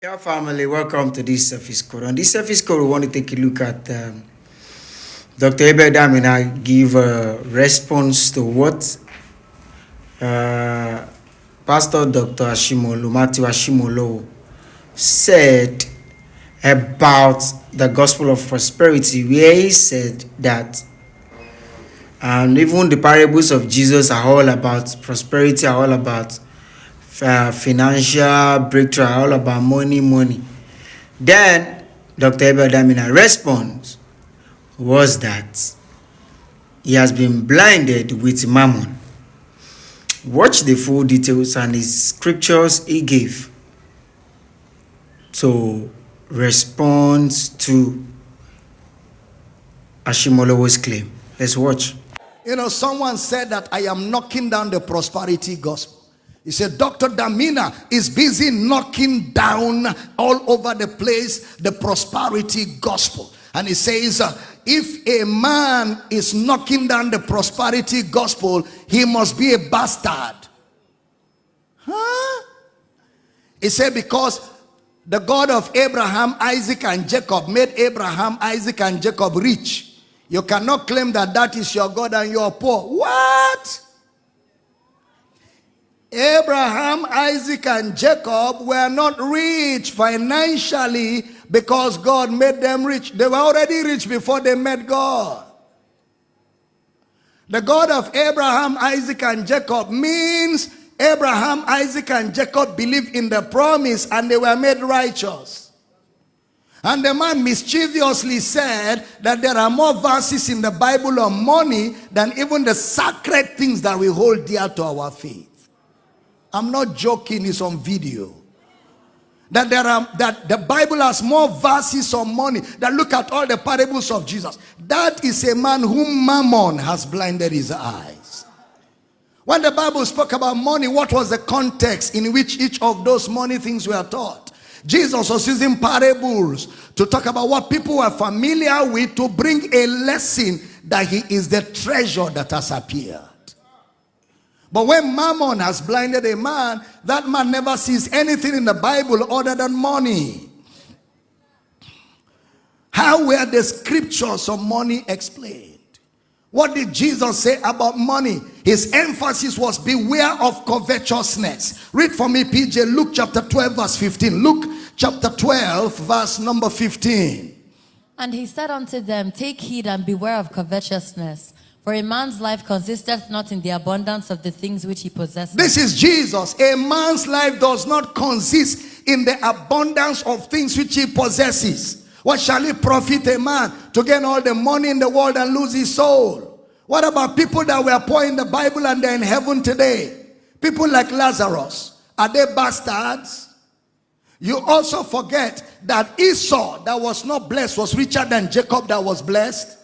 Yeah, family, welcome to this surface code. On this surface code, we want to take a look at Dr. Abel Damina give a response to what Pastor Dr. Mathew Ashimolowo said about the gospel of prosperity, where he said that even the parables of Jesus are all about prosperity, are all about financial breakthrough, all about money. Then Dr. Abel Damina response was that he has been blinded with Mammon. Watch the full details and his scriptures he gave to respond to Ashimolowo's claim. Let's watch. Someone said that I am knocking down the prosperity gospel. He said, Dr. Damina is busy knocking down all over the place the prosperity gospel. And he says, if a man is knocking down the prosperity gospel, he must be a bastard. He said, because the God of Abraham, Isaac, and Jacob made Abraham, Isaac, and Jacob rich. You cannot claim that that is your God and you are poor. What? Abraham, Isaac, and Jacob were not rich financially because God made them rich. They were already rich before they met God. The God of Abraham, Isaac, and Jacob means Abraham, Isaac, and Jacob believed in the promise and they were made righteous. And the man mischievously said that there are more verses in the Bible on money than even the sacred things that we hold dear to our faith. I'm not joking, it's on video. That the Bible has more verses on money. That look at all the parables of Jesus. That is a man whom Mammon has blinded his eyes. When the Bible spoke about money, what was the context in which each of those money things were taught? Jesus was using parables to talk about what people were familiar with, to bring a lesson that he is the treasure that has appeared. But when Mammon has blinded a man, that man never sees anything in the Bible other than money. How were the scriptures of money explained? What did Jesus say about money? His emphasis was beware of covetousness. Read for me, PJ, Luke chapter 12 verse 15. Luke chapter 12 verse number 15. And he said unto them, take heed and beware of covetousness. For a man's life consisteth not in the abundance of the things which he possesses. This is Jesus. A man's life does not consist in the abundance of things which he possesses. What shall it profit a man to gain all the money in the world and lose his soul? What about people that were poor in the Bible and they're in heaven today? People like Lazarus. Are they bastards? You also forget that Esau that was not blessed was richer than Jacob that was blessed.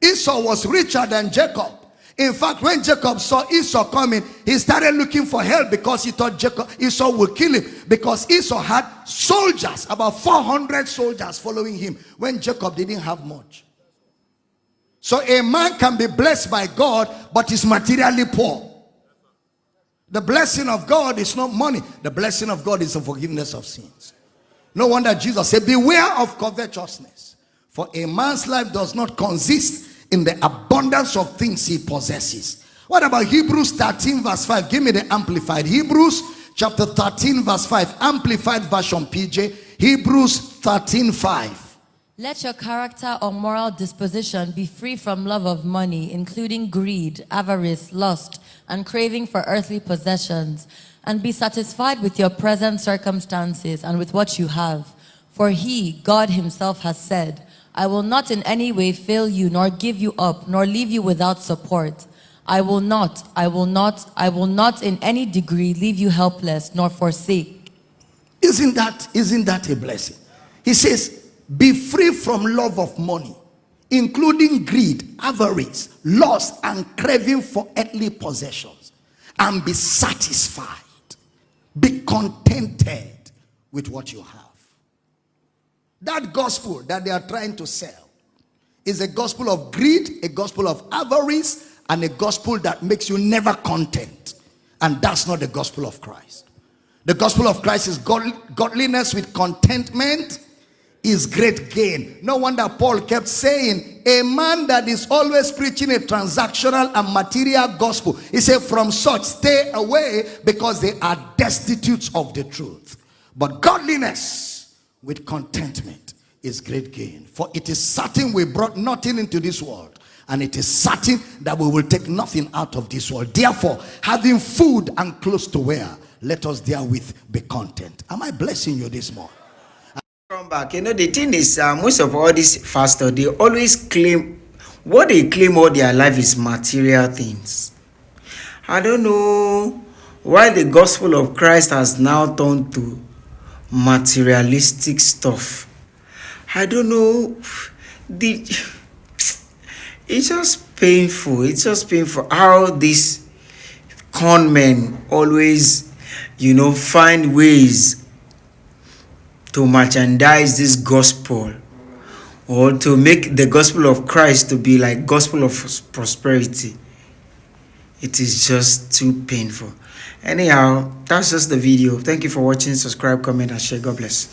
Esau was richer than Jacob. In fact, when Jacob saw Esau coming, he started looking for help because he thought Esau would kill him. Because Esau had soldiers, about 400 soldiers following him, when Jacob didn't have much. So a man can be blessed by God, but is materially poor. The blessing of God is not money. The blessing of God is the forgiveness of sins. No wonder Jesus said, beware of covetousness. For a man's life does not consist in the abundance of things he possesses. What about Hebrews 13 verse 5? Give me the amplified. Hebrews chapter 13 verse 5. Amplified version, PJ. Hebrews 13 5. Let your character or moral disposition be free from love of money, including greed, avarice, lust, and craving for earthly possessions, and be satisfied with your present circumstances and with what you have. For he, God himself, has said, I will not in any way fail you, nor give you up, nor leave you without support. I will not in any degree leave you helpless, nor forsake. Isn't that a blessing? He says, be free from love of money, including greed, avarice, lust, and craving for earthly possessions, and be satisfied. Be contented with what you have. That gospel that they are trying to sell is a gospel of greed, a gospel of avarice, and a gospel that makes you never content. And that's not the gospel of Christ. The gospel of Christ is godliness with contentment is great gain. No wonder Paul kept saying, a man that is always preaching a transactional and material gospel, he said, from such stay away, because they are destitute of the truth. But godliness with contentment is great gain. For it is certain we brought nothing into this world, and it is certain that we will take nothing out of this world. Therefore, having food and clothes to wear, let us therewith be content. Am I blessing you this morning? Come back. You know, the thing is, most of all these pastors, they always claim, what they claim all their life is material things. I don't know why the gospel of Christ has now turned to materialistic stuff. I don't know. It's just painful. It's just painful how these con men always, you know, find ways to merchandise this gospel, or to make the gospel of Christ to be like gospel of prosperity. It is just too painful. Anyhow, that's just the video. Thank you for watching. Subscribe, comment, and share. God bless.